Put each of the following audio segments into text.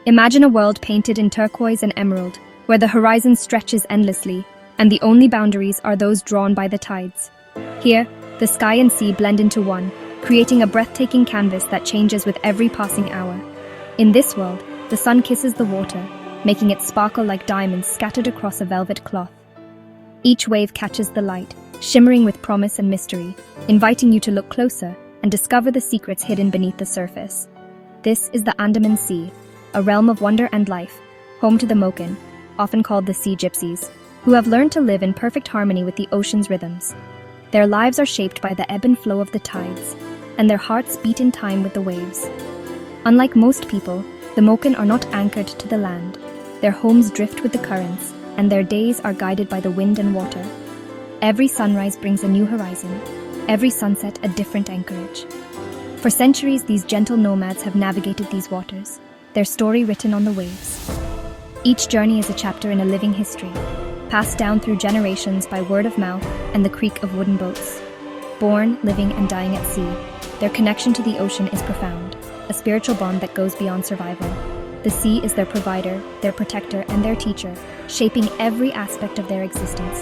Imagine a world painted in turquoise and emerald, where the horizon stretches endlessly, and the only boundaries are those drawn by the tides. Here, the sky and sea blend into one, creating a breathtaking canvas that changes with every passing hour. In this world, the sun kisses the water, making it sparkle like diamonds scattered across a velvet cloth. Each wave catches the light, shimmering with promise and mystery, inviting you to look closer and discover the secrets hidden beneath the surface. This is the Andaman Sea, a realm of wonder and life, home to the Moken, often called the Sea Gypsies, who have learned to live in perfect harmony with the ocean's rhythms. Their lives are shaped by the ebb and flow of the tides, and their hearts beat in time with the waves. Unlike most people, the Moken are not anchored to the land. Their homes drift with the currents, and their days are guided by the wind and water. Every sunrise brings a new horizon, every sunset a different anchorage. For centuries, these gentle nomads have navigated these waters, their story written on the waves. Each journey is a chapter in a living history, passed down through generations by word of mouth and the creak of wooden boats. Born, living, and dying at sea, their connection to the ocean is profound, a spiritual bond that goes beyond survival. The sea is their provider, their protector, and their teacher, shaping every aspect of their existence.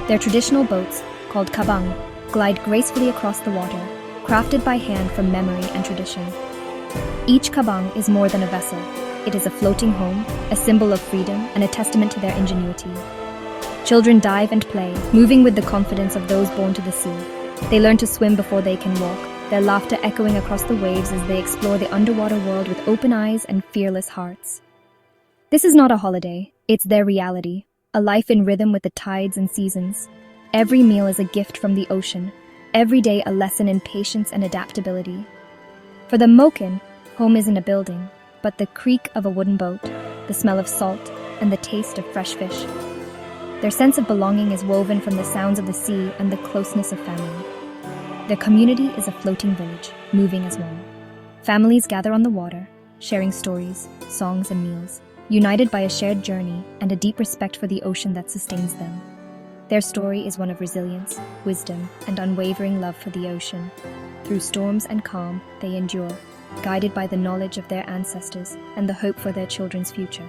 Their traditional boats, called kabang, glide gracefully across the water, crafted by hand from memory and tradition. Each kabang is more than a vessel. It is a floating home, a symbol of freedom, and a testament to their ingenuity. Children dive and play, moving with the confidence of those born to the sea. They learn to swim before they can walk, their laughter echoing across the waves as they explore the underwater world with open eyes and fearless hearts. This is not a holiday, it's their reality, a life in rhythm with the tides and seasons. Every meal is a gift from the ocean, every day a lesson in patience and adaptability. For the Moken, home isn't a building, but the creak of a wooden boat, the smell of salt, and the taste of fresh fish. Their sense of belonging is woven from the sounds of the sea and the closeness of family. Their community is a floating village, moving as one. Families gather on the water, sharing stories, songs, and meals, united by a shared journey and a deep respect for the ocean that sustains them. Their story is one of resilience, wisdom, and unwavering love for the ocean. Through storms and calm, they endure, guided by the knowledge of their ancestors and the hope for their children's future.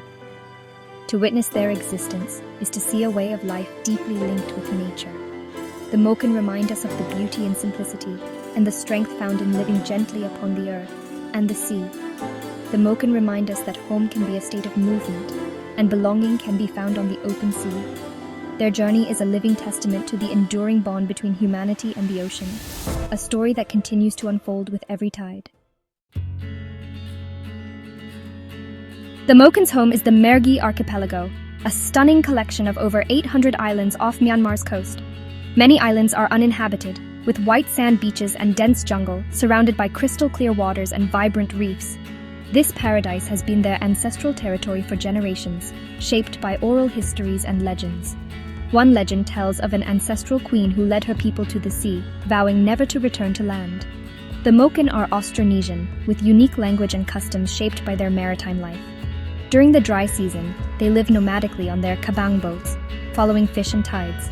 To witness their existence is to see a way of life deeply linked with nature. The Moken remind us of the beauty and simplicity, and the strength found in living gently upon the earth and the sea. The Moken remind us that home can be a state of movement, and belonging can be found on the open sea. Their journey is a living testament to the enduring bond between humanity and the ocean, a story that continues to unfold with every tide. The Moken's home is the Mergui Archipelago, a stunning collection of over 800 islands off Myanmar's coast. Many islands are uninhabited, with white sand beaches and dense jungle, surrounded by crystal-clear waters and vibrant reefs. This paradise has been their ancestral territory for generations, shaped by oral histories and legends. One legend tells of an ancestral queen who led her people to the sea, vowing never to return to land. The Moken are Austronesian, with unique language and customs shaped by their maritime life. During the dry season, they live nomadically on their kabang boats, following fish and tides.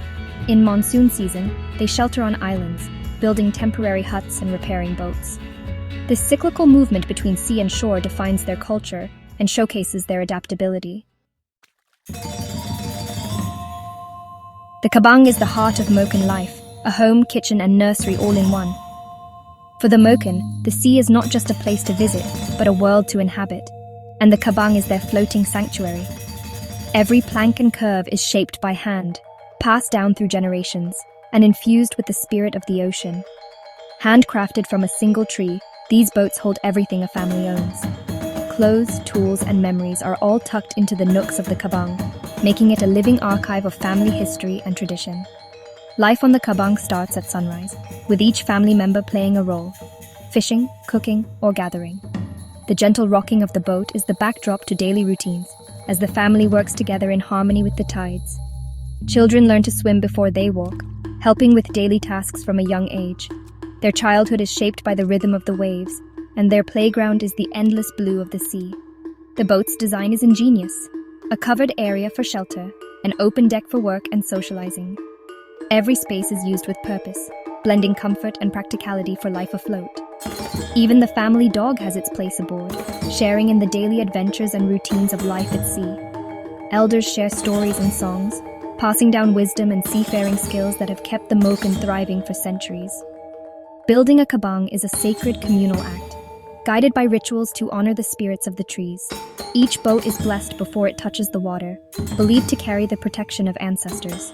In monsoon season, they shelter on islands, building temporary huts and repairing boats. This cyclical movement between sea and shore defines their culture and showcases their adaptability. The kabang is the heart of Moken life, a home, kitchen, and nursery all in one. For the Moken, the sea is not just a place to visit, but a world to inhabit. And the kabang is their floating sanctuary. Every plank and curve is shaped by hand, passed down through generations, and infused with the spirit of the ocean. Handcrafted from a single tree, these boats hold everything a family owns. Clothes, tools, and memories are all tucked into the nooks of the kabang, making it a living archive of family history and tradition. Life on the kabang starts at sunrise, with each family member playing a role, fishing, cooking, or gathering. The gentle rocking of the boat is the backdrop to daily routines, as the family works together in harmony with the tides. Children learn to swim before they walk, helping with daily tasks from a young age. Their childhood is shaped by the rhythm of the waves, and their playground is the endless blue of the sea. The boat's design is ingenious, a covered area for shelter, an open deck for work and socializing. Every space is used with purpose, blending comfort and practicality for life afloat. Even the family dog has its place aboard, sharing in the daily adventures and routines of life at sea. Elders share stories and songs, passing down wisdom and seafaring skills that have kept the Moken thriving for centuries. Building a kabang is a sacred communal act, guided by rituals to honor the spirits of the trees. Each boat is blessed before it touches the water, believed to carry the protection of ancestors.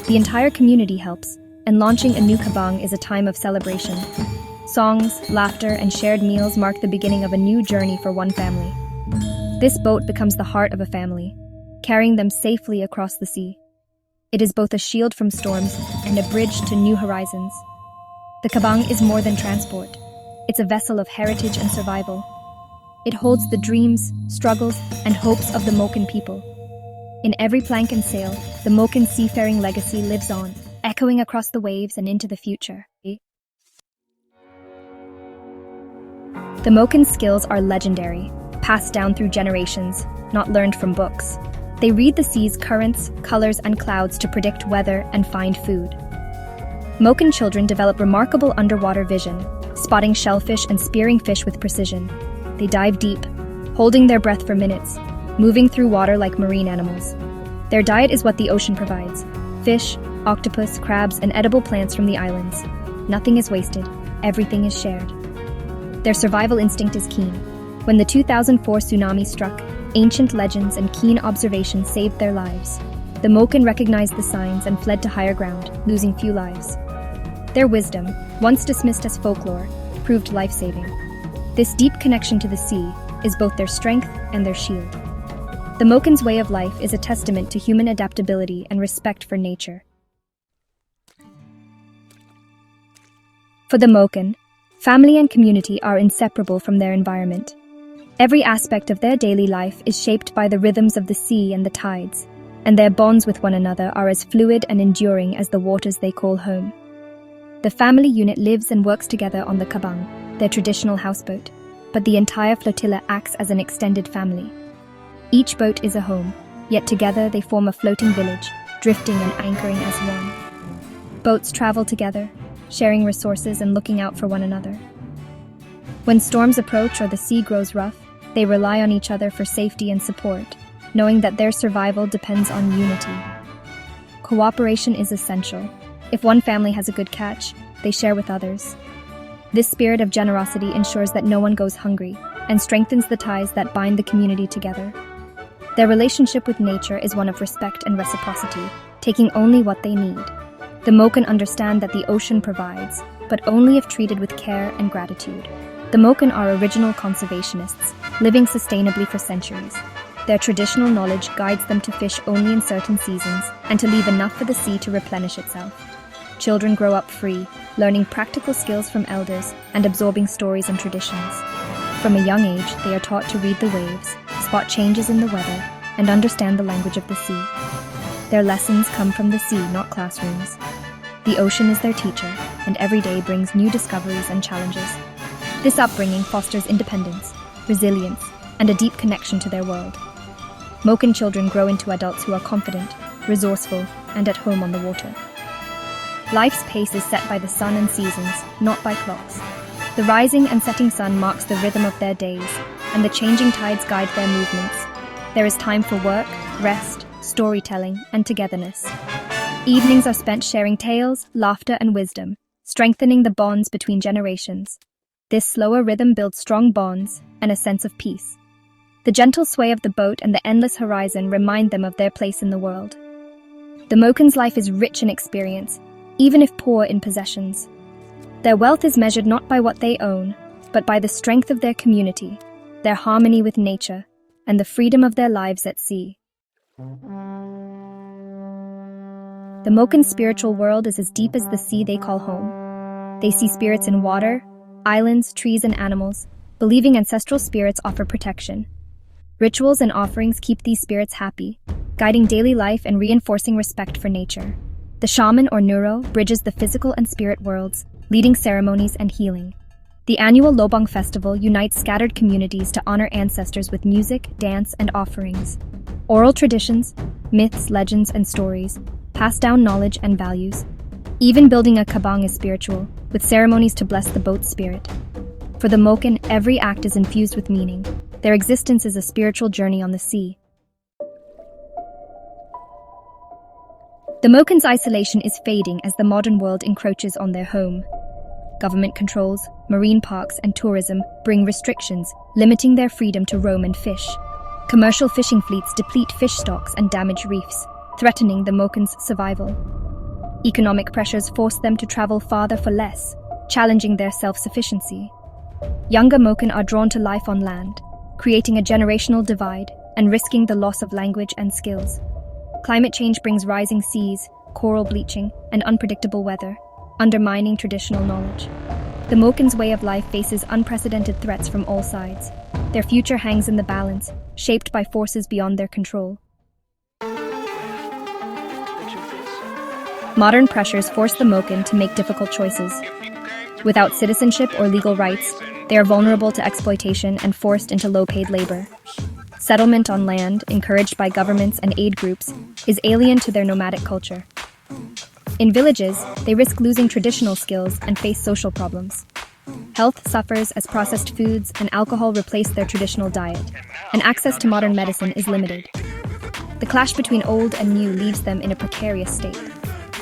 The entire community helps, and launching a new kabang is a time of celebration. Songs, laughter, and shared meals mark the beginning of a new journey for one family. This boat becomes the heart of a family, carrying them safely across the sea. It is both a shield from storms and a bridge to new horizons. The kabang is more than transport. It's a vessel of heritage and survival. It holds the dreams, struggles, and hopes of the Moken people. In every plank and sail, the Moken seafaring legacy lives on, echoing across the waves and into the future. The Moken's skills are legendary, passed down through generations, not learned from books. They read the sea's currents, colors, and clouds to predict weather and find food. Moken children develop remarkable underwater vision, spotting shellfish and spearing fish with precision. They dive deep, holding their breath for minutes, moving through water like marine animals. Their diet is what the ocean provides: fish, octopus, crabs, and edible plants from the islands. Nothing is wasted, everything is shared. Their survival instinct is keen. When the 2004 tsunami struck, ancient legends and keen observation saved their lives. The Moken recognized the signs and fled to higher ground, losing few lives. Their wisdom, once dismissed as folklore, proved life-saving. This deep connection to the sea is both their strength and their shield. The Moken's way of life is a testament to human adaptability and respect for nature. For the Moken, family and community are inseparable from their environment. Every aspect of their daily life is shaped by the rhythms of the sea and the tides, and their bonds with one another are as fluid and enduring as the waters they call home. The family unit lives and works together on the kabang, their traditional houseboat, but the entire flotilla acts as an extended family. Each boat is a home, yet together they form a floating village, drifting and anchoring as one. Boats travel together, sharing resources and looking out for one another. When storms approach or the sea grows rough, they rely on each other for safety and support, knowing that their survival depends on unity. Cooperation is essential. If one family has a good catch, they share with others. This spirit of generosity ensures that no one goes hungry and strengthens the ties that bind the community together. Their relationship with nature is one of respect and reciprocity, taking only what they need. The Moken understand that the ocean provides, but only if treated with care and gratitude. The Moken are original conservationists, living sustainably for centuries. Their traditional knowledge guides them to fish only in certain seasons and to leave enough for the sea to replenish itself. Children grow up free, learning practical skills from elders and absorbing stories and traditions. From a young age, they are taught to read the waves, spot changes in the weather, and understand the language of the sea. Their lessons come from the sea, not classrooms. The ocean is their teacher, and every day brings new discoveries and challenges. This upbringing fosters independence, resilience, and a deep connection to their world. Moken children grow into adults who are confident, resourceful, and at home on the water. Life's pace is set by the sun and seasons, not by clocks. The rising and setting sun marks the rhythm of their days, and the changing tides guide their movements. There is time for work, rest, storytelling, and togetherness. Evenings are spent sharing tales, laughter, and wisdom, strengthening the bonds between generations. This slower rhythm builds strong bonds and a sense of peace. The gentle sway of the boat and the endless horizon remind them of their place in the world. The Moken's life is rich in experience, even if poor in possessions. Their wealth is measured not by what they own, but by the strength of their community, their harmony with nature, and the freedom of their lives at sea. The Moken's spiritual world is as deep as the sea they call home. They see spirits in water, islands, trees, and animals, believing ancestral spirits offer protection. Rituals and offerings keep these spirits happy, guiding daily life and reinforcing respect for nature. The shaman or Nuro bridges the physical and spirit worlds, leading ceremonies and healing. The annual Lobong Festival unites scattered communities to honor ancestors with music, dance, and offerings. Oral traditions, myths, legends, and stories pass down knowledge and values. Even building a kabang is spiritual, with ceremonies to bless the boat's spirit. For the Moken, every act is infused with meaning. Their existence is a spiritual journey on the sea. The Moken's isolation is fading as the modern world encroaches on their home. Government controls, marine parks, and tourism bring restrictions, limiting their freedom to roam and fish. Commercial fishing fleets deplete fish stocks and damage reefs, threatening the Moken's survival. Economic pressures force them to travel farther for less, challenging their self-sufficiency. Younger Moken are drawn to life on land, creating a generational divide and risking the loss of language and skills. Climate change brings rising seas, coral bleaching, and unpredictable weather, undermining traditional knowledge. The Moken's way of life faces unprecedented threats from all sides. Their future hangs in the balance, shaped by forces beyond their control. Modern pressures force the Moken to make difficult choices. Without citizenship or legal rights, they are vulnerable to exploitation and forced into low-paid labor. Settlement on land, encouraged by governments and aid groups, is alien to their nomadic culture. In villages, they risk losing traditional skills and face social problems. Health suffers as processed foods and alcohol replace their traditional diet, and access to modern medicine is limited. The clash between old and new leaves them in a precarious state.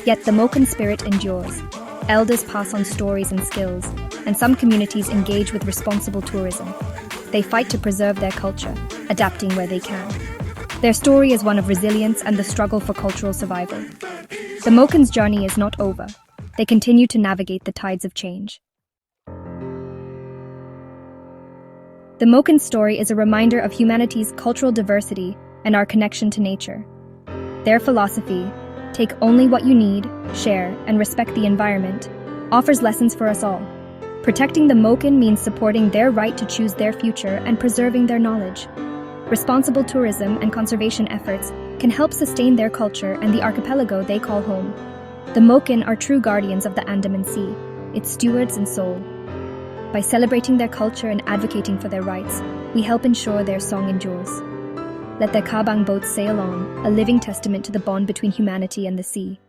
Yet the Moken spirit endures. Elders pass on stories and skills, and some communities engage with responsible tourism. They fight to preserve their culture, adapting where they can. Their story is one of resilience and the struggle for cultural survival. The Moken's journey is not over. They continue to navigate the tides of change. The Moken's story is a reminder of humanity's cultural diversity and our connection to nature. Their philosophy, take only what you need, share, and respect the environment, offers lessons for us all. Protecting the Moken means supporting their right to choose their future and preserving their knowledge. Responsible tourism and conservation efforts can help sustain their culture and the archipelago they call home. The Moken are true guardians of the Andaman Sea, its stewards and soul. By celebrating their culture and advocating for their rights, we help ensure their song endures. Let their kabang boats sail on, a living testament to the bond between humanity and the sea.